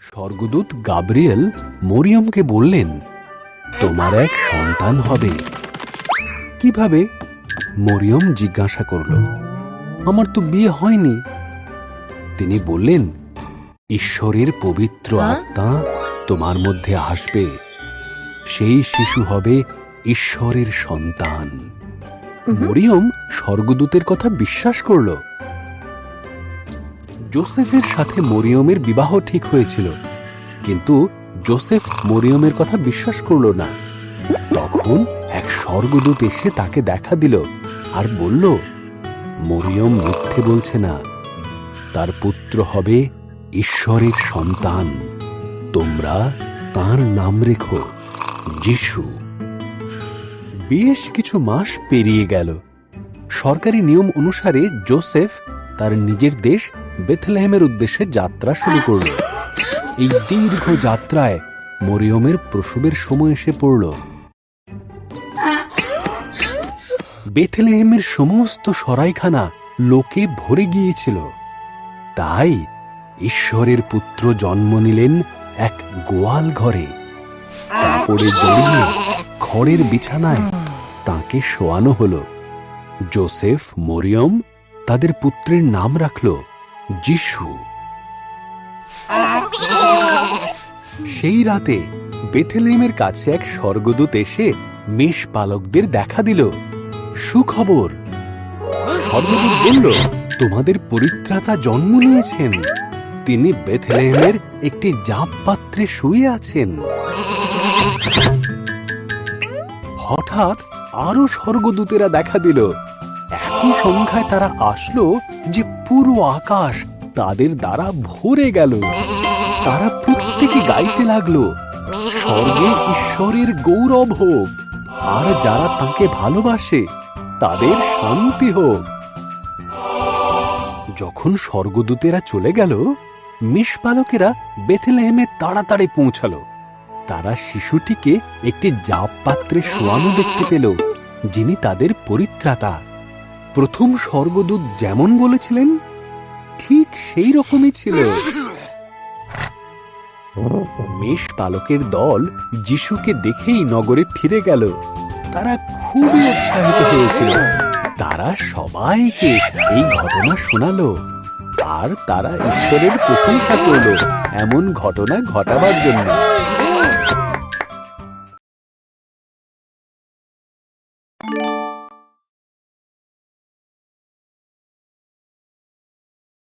স্বর্গদূত Gabriel মরিয়মকে বললেন, তোমার এক সন্তান হবে। কিভাবে? মরিয়ম জিজ্ঞাসা করল। আমার তো বিয়ে হয়নি। তিনি বললেন, ঈশ্বরের পবিত্র আত্মা তোমার মধ্যে আসবে, সেই শিশু হবে ঈশ্বরের সন্তান। মরিয়ম স্বর্গদূতের কথা বিশ্বাস করল। যোসেফের সাথে মরিয়মের বিবাহ ঠিক হয়েছিল, কিন্তু যোসেফ মরিয়মের কথা বিশ্বাস করল না। তখন এক স্বর্গদূত এসে তাকে দেখা দিল আর বলল, মরিয়ম মিথ্যে বলছে না, তার পুত্র হবে ঈশ্বরের সন্তান। তোমরা তার নাম রেখো যিশু। বেশ কিছু মাস পেরিয়ে গেল। সরকারি নিয়ম অনুসারে যোসেফ তার নিজের দেশ বেথলেহেমের উদ্দেশ্যে যাত্রা শুরু করল। এই দীর্ঘ যাত্রায় মরিয়মের প্রসবের সময় এসে পড়ল। বেথলেহেমের সমস্ত সরাইখানা লোকে ভরে গিয়েছিল। তাই ঈশ্বরের পুত্র জন্ম নিলেন এক গোয়াল ঘরে। কাপড়ে জড়িয়ে খড়ের বিছানায় তাকে শোয়ানো হল। যোসেফ মরিয়ম তাদের পুত্রের নাম রাখল যিশু। সেই রাতে বেথলেহেমের কাছে এক স্বর্গদূত এসে মেষ পালকদের দেখা দিল। সুখবর! স্বর্গদূত বলল, তোমাদের পরিত্রাতা জন্ম নিয়েছেন। তিনি বেথলেহেমের একটি জাপ পাত্রে শুয়ে আছেন। হঠাৎ আরো স্বর্গদূতেরা দেখা দিল। এত সংখ্যায় তারা আসলো যে পুরো আকাশ তাদের দ্বারা ভরে গেল। তারা প্রত্যেকে গাইতে লাগলো, স্বর্গে ঈশ্বরের গৌরব হোক, আর যারা তাকে ভালোবাসে তাদের শান্তি হোক। যখন স্বর্গদূতেরা চলে গেল, মেষপালকেরা বেথলেহেমে তাড়াতাড়ি পৌঁছালো। তারা শিশুটিকে একটি জাপ পাত্রে শোয়ানো দেখতে পেল, যিনি তাদের পরিত্রাতা। প্রথম স্বর্গদূত যেমন বলেছিলেন ঠিক সেই রকমই ছিল। মেষপালকের দল যিশুকে দেখেই নগরে ফিরে গেল। তারা খুবই উৎসাহিত হয়েছিল। তারা সবাইকে এই ঘটনা শোনালো, আর তারা ঈশ্বরের প্রশংসা করল এমন ঘটনা ঘটাবার জন্য।